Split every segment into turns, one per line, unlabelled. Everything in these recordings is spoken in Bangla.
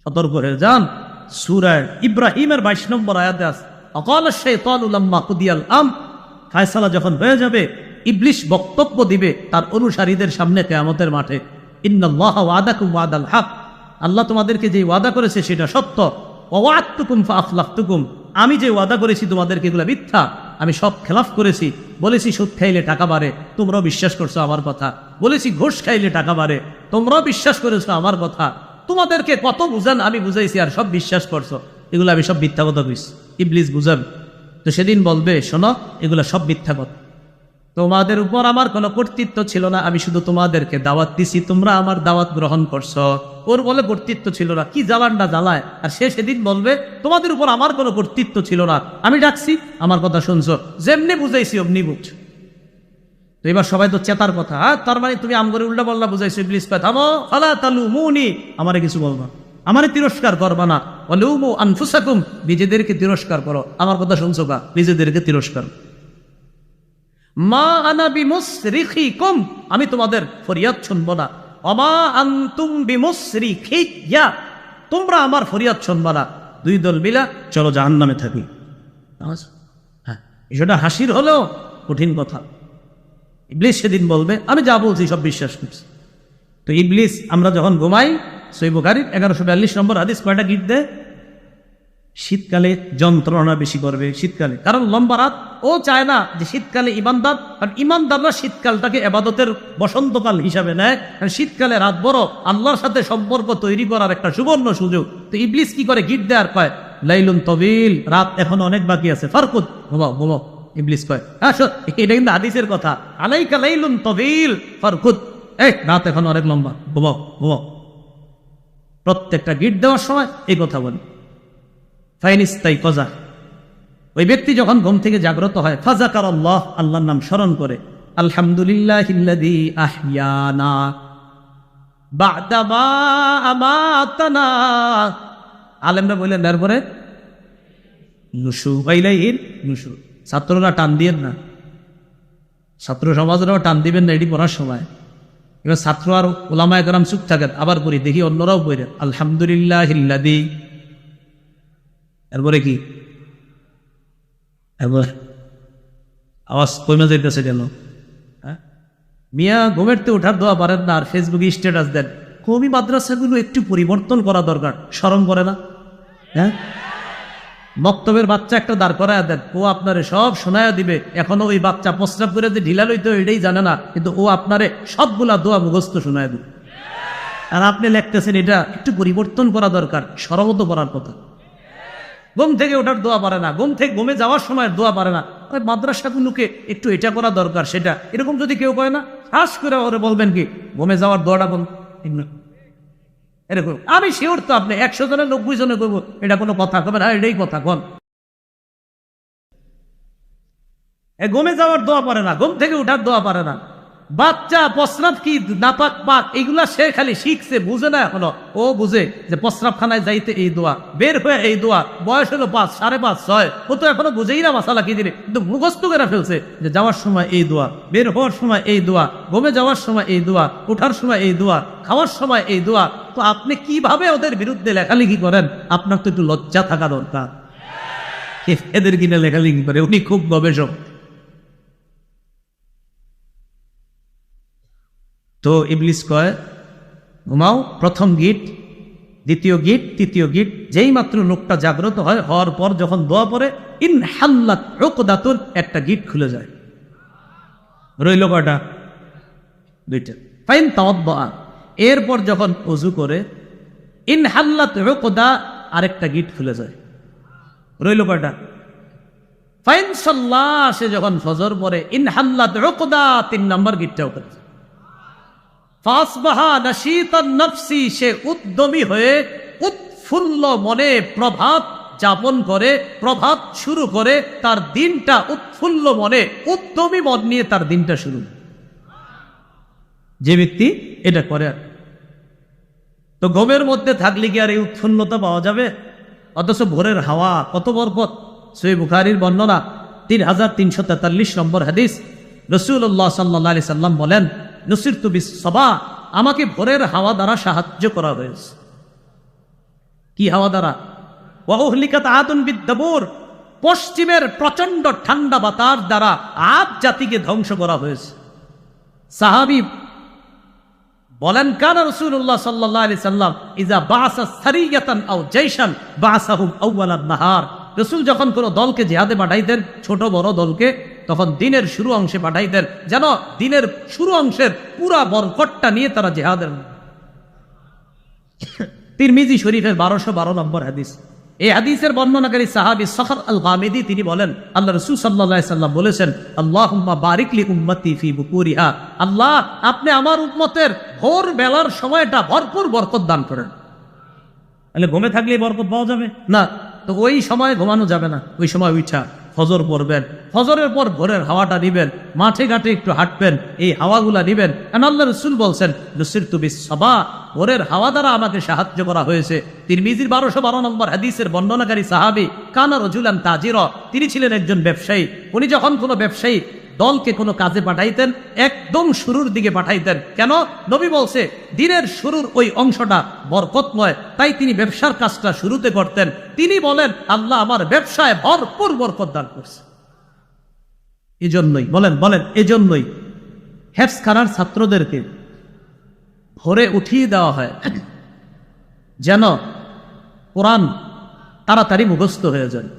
সতর্ক হয়ে যান। সূরা ইব্রাহিমের 22 নম্বর আয়াতে আছে, আকালা শাইতানু লাম্মা কুদিয়াল ফায়সালা যখন হয়ে যাবে, ইবলিস বক্তব্য দিবে তার অনুসারীদের সামনে কিয়ামতের মাঠে, ইন্নাল্লাহা ওয়াদাকুম ওয়াদাল হক, আল্লাহ তোমাদেরকে যে ওয়াদা করেছে সেটা সত্য, ওয়া ওয়া'আদতুকুম ফাআখলাফতুকুম, আমি যে ওয়াদা করেছি তোমাদেরকে এগুলো মিথ্যা, আমি সব খেলাফ করেছি। বলেছি সুদ খাইলে টাকা বাড়ে, তোমরাও বিশ্বাস করছো আমার কথা। বলেছি ঘুষ খাইলে টাকা বাড়ে, তোমরাও বিশ্বাস করেছো আমার কথা। তোমাদেরকে কত বুঝান আমি বুঝাইছি আর সব বিশ্বাস করছো, এগুলো আমি সব মিথ্যা কথা কইছি। ইবলিস বুঝান। তো সেদিন বলবে, শোনো এগুলো সব মিথ্যা কথা, তোমাদের উপর আমার কোনো কর্তৃত্ব ছিল না, আমি শুধু তোমাদেরকে দাওয়াত দিছি, তোমরা আমার দাওয়াত গ্রহণ করছো। ওর বলে কর্তৃত্ব ছিল না, কি জ্বালানটা জ্বালায়। আর সে সেদিন বলবে, তোমাদের উপর আমার কোনো কর্তৃত্ব ছিল না, আমি ডাকছি, আমার কথা শুনছো, যেমনি বুঝাইছি অমনি বুঝ। তো এবার সবাই তো চেতার কথা, তার মানে তুমি আমগরে উল্টা পাল্টা বুঝাইছো। ইবলিস কয়, থামো, ফালা তালুমুনি, আমারে কিছু বলবা, আমারে তিরস্কার করবা না। ওয়ালুমু আনফুসাকুম, নিজেদেরকে তিরস্কার করো, আমার কথা শুনছো কা, নিজেদেরকে তিরস্কার। মা আনা বিমুসরিখিকুম, আমি তোমাদের ফরিয়াদ শুনবো না। অমা আনতুম বিমুসরিখিয়া, তোমরা আমার ফরিয়াদ শুনবা না। দুই দল মিলা চলো জাহান্নামে থাকি। হ্যাঁ, সেটা হাসির হলেও কঠিন কথা। ইবলিস সেদিন বলবে, আমি যা বলছি সব বিশ্বাস করছি। তো ইবলিস, আমরা যখন ঘুমাই, সহিহ বুখারীর 1142 নম্বর হাদিস, কয়টা গিট দেয়? শীতকালে যন্ত্রণা বেশি করবে, শীতকালে, কারণ লম্বা রাত। ও চায় না যে শীতকালে ইমানদার, কারণ ইমানদাররা শীতকালটাকে ইবাদতের বসন্তকাল হিসাবে নেয়, কারণ শীতকালে রাত বড়, আল্লাহর সাথে সম্পর্ক তৈরি করার একটা সুবর্ণ সুযোগ। তো ইবলিস কি করে, গিট দেয়ার কয়, লাইলুন তবিল, রাত এখন অনেক বাকি আছে, ফারকুদ, ঘুমাও ঘুমাও। ইবলিস কয়, হ্যাঁ এটা কিন্তু হাদিসের কথা, আলাইকা লাইলুন তবিল ফারকুদ, এই রাত এখন অনেক লম্বা, ঘুমাও ঘুমাও। প্রত্যেকটা গিট দেওয়ার সময় এই কথা বলি। ফাইনিস্তাই কজা, ওই ব্যক্তি যখন ঘুম থেকে জাগ্রত হয়, ফাযাকারাল্লাহ, আল্লাহর নাম স্মরণ করে, আলহামদুলিল্লাহিল্লাযী আহইয়ানা বা'দা মা আমাতানা, আলেমরা বললেন তারপরে নুশুর, ইলাইহির নুশুর। ছাত্ররা টান দিবেন না, ছাত্র সমাজরাও টান দিবেন না, এটি পড়ার সময়। এবার ছাত্র আর উলামায়ে কেরাম চুপ থাকেন, আবার পড়ি, দেখি অন্যরাও পড়ে, আলহামদুলিল্লাহিল্লাযী, এরপরে কি, আওয়াজ কইমা যাইতেছে কেন? হ্যাঁ, মিয়া ঘুমেরতে ওঠার দোয়া পারেন না, আর ফেসবুকে স্ট্যাটাস দেন। কওমি মাদ্রাসাগুলো একটু পরিবর্তন করা দরকার, শরম করে না? হ্যাঁ, মক্তবের বাচ্চা একটা দাঁড় করায় দেন, ও আপনারে সব শোনায়া দিবে। এখনো ওই বাচ্চা প্রস্রাব করে যে ঢিলা লইতো এটাই জানে না, কিন্তু ও আপনারে সবগুলা দোয়া মুখস্থ শোনায় দিবে। আর আপনি লিখতেছেন এটা একটু পরিবর্তন করা দরকার, শরমত করার কথা। ঘুম থেকে ওঠার দোয়া পারে না, ঘুমে যাওয়ার সময় দোয়া পারে না। ওই মাদ্রাসাগুলোকে একটু এটা করা দরকার, সেটা এরকম যদি কেউ কয় না, খাস করে ওরে বলবেন কি, ঘুমে যাওয়ার দোয়াটা বল, এরকম। আমি শিওর তো আপনি 100 জনের 90 জনে করবো, এটা কোনো কথা কবেন, হ্যাঁ এটাই কথা কন। ঘুমে যাওয়ার দোয়া পারে না, ঘুম থেকে ওঠার দোয়া পারে না। বাচ্চা প্রস্রাব কি নাপাক পাক এগুলা সে খালি শিখছে, বুঝে না এখনো। ও বুঝে যে প্রস্রাবখানায় যাইতে এই দোয়া, বের হয়ে এই দোয়া। বয়স হলো 5, 5.5, 6, ও তো এখনো বুঝেই না মাসালা কি দিনে, কিন্তু মুখস্থ করে ফেলছে যে যাওয়ার সময় এই দোয়া, বের হওয়ার সময় এই দোয়া, ঘুমে যাওয়ার সময় এই দোয়া, ওঠার সময় এই দোয়া, খাওয়ার সময় এই দোয়া। তো আপনি কিভাবে ওদের বিরুদ্ধে লেখালেখি করেন? আপনার তো একটু লজ্জা থাকা দরকার। এদের কিনে লেখালেখি করে, উনি খুব গবেষক। তো ইবলিস কয়, ঘুমাও, প্রথম গিট, দ্বিতীয় গিট, তৃতীয় গিট। যেই মাত্র লোকটা জাগ্রত হয়, হওয়ার পর যখন দোয়া পড়ে, ইনহাল্লাত উকদাতুন, একটা গিট খুলে যায়। রইল কয়টা? 2টা। ফাইন তাওয়াদ্দা, এরপর যখন ওযু করে, ইনহাল্লাত উকদা, আরেকটা গিট খুলে যায়। রইল কয়টা? ফাইন সাল্লাহ, সে যখন ফজর পড়ে, ইনহাল্লাত উকদা, 3 নম্বর গিটটাও করে। ফাসবাহা নাশীতান নাফসি, সে উদ্যমী হয়ে উৎফুল্ল মনে প্রভাত যাপন করে, প্রভাত শুরু করে, তার দিনটা উৎফুল্ল মনে, উদ্যমী মন নিয়ে তার দিনটা শুরু। যে ব্যক্তি এটা করে, তো ঘুমের মধ্যে থাকলে কি আর এই উৎফুল্লতা পাওয়া যাবে? অথচ ভোরের হাওয়া কত বরকত। সহিহ বুখারীর বর্ণনা 3343 নম্বর হাদিস, রাসূলুল্লাহ সাল্লাল্লাহু আলাইহি সাল্লাম বলেন, নুসিরতু বিস সাবা, আমাকে ভোরের হাওয়া দ্বারা সাহায্য করা হয়েছে। কি হাওয়া দ্বারা? ওয়া উহলিকাত আদুন বিদ্দাবুর, পশ্চিমের প্রচন্ড ঠান্ডা বাতাস দ্বারা আদ জাতিকে ধ্বংস করা হয়েছে। সাহাবী বলেন, কানা রাসূলুল্লাহ সাল্লাল্লাহু আলাইহি সাল্লাম ইজা বাআসা সারিয়াতান আও জাইশান বাআসাহুম আউওয়ালান নাহার। রাসূল যখন কোনো দলকে জিহাদে পাঠাইতেন, ছোট বড় দলকে, তখন দিনের শুরু অংশে পাঠাইতেন, যেন দিনের শুরু অংশের পুরা বরকতটা নিয়ে তারা জিহাদের। তিরমিজি শরীফের 1212 নম্বর হাদিস। এই হাদিসের বর্ণনাকারী সাহাবী সখর আল গামিদি তিনি বলেন, আল্লাহ রাসূল সাল্লাল্লাহু আলাইহি সাল্লাম বলেছেন, আল্লাহুম্মা বারিক লি উম্মতি ফি বুকুরিহা, আল্লাহ আপনি আমার উম্মতের ভোর বেলার সময়টা ভরপুর বরকত দান করেন। তাহলে ঘুমে থাকলেই বরকত পাওয়া যাবে না? তো ওই সময় ঘুমানো যাবে না, ওই সময় উঠা ফজর পড়বেন, ফজরের পর ভোরের হাওয়াটা নিবেন, মাঠে ঘাটে একটু হাঁটবেন, এই হাওয়াগুলা নিবেন। কারণ আল্লাহ রাসূল বলছেন, নুসিরতু বিস-সাবা, ভোরের হাওয়া দ্বারা আমাকে সাহায্য করা হয়েছে। তিরমিজির 1212 নম্বর হাদিসের বর্ণনাকারী সাহাবী কানা রাজুলান তাজিরা, তিনি ছিলেন একজন ব্যবসায়ী। উনি যখন কোনো ব্যবসায়ী দলকে কোনো কাজে পাঠাইতেন, একদম শুরুর দিকে পাঠাইতেন। কেন? নবী বলছে দিনের শুরুর ওই অংশটা বরকতময়, তাই তিনি ব্যবসার কাজটা শুরুতে করতেন। তিনি বলেন, আল্লাহ আমার ব্যবসায় ভরপুর বরকত দান করছে। এজন্যই বলেন এজন্যই হেফজখানার ছাত্রদেরকে ভোরে উঠিয়ে দেওয়া হয়, যেন কোরআন তাড়াতাড়ি মুখস্থ হয়ে যায়।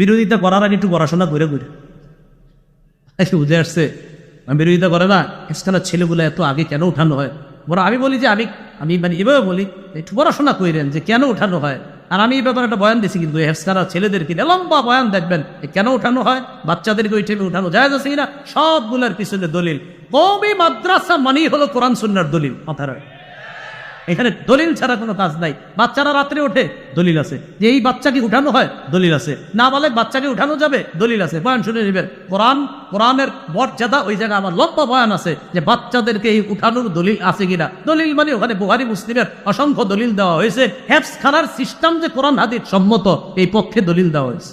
বিরোধিতা করার আগে একটু পড়াশোনা করে বুঝে আসছে, বিরোধিতা করে না। হেফজখানার ছেলেগুলো এত আগে কেন উঠানো হয়? বড় আমি বলি যে আমি মানে এভাবে বলি, একটু পড়াশোনা করেন যে কেন উঠানো হয়। আর আমি এই ব্যাপারে একটা বয়ান দিছি, কিন্তু হেফজখানার ছেলেদেরকে লম্বা বয়ান দেখবেন কেন উঠানো হয়, বাচ্চাদেরকে ওই টাইমে উঠানো যায় আছে কিনা, সবগুলোর পিছনে দলিল। কওমি মাদ্রাসা মানেই হলো কোরআন সুন্নাহর দলিল। মাথায় রাখবেন, এখানে দলিল ছাড়া কোনো কাজ নাই। বাচ্চারা রাত্রে ওঠে, দলিল আছে। যে এই বাচ্চাকে উঠানো হয়, দলিল আছে। না বলে বাচ্চাকে উঠানো যাবে, দলিল আছে। বয়ান শুনে নেবেন। কোরআনের মর্যাদা ওই জায়গায় আমার লম্বা বয়ান আছে যে বাচ্চাদেরকে এই উঠানোর দলিল আছে কিনা। দলিল মানে ওখানে বুখারী মুসলিমের অসংখ্য দলিল দেওয়া হয়েছে। হেফজখানার সিস্টেম যে কোরআন হাদিস সম্মত, এই পক্ষে দলিল দেওয়া হয়েছে।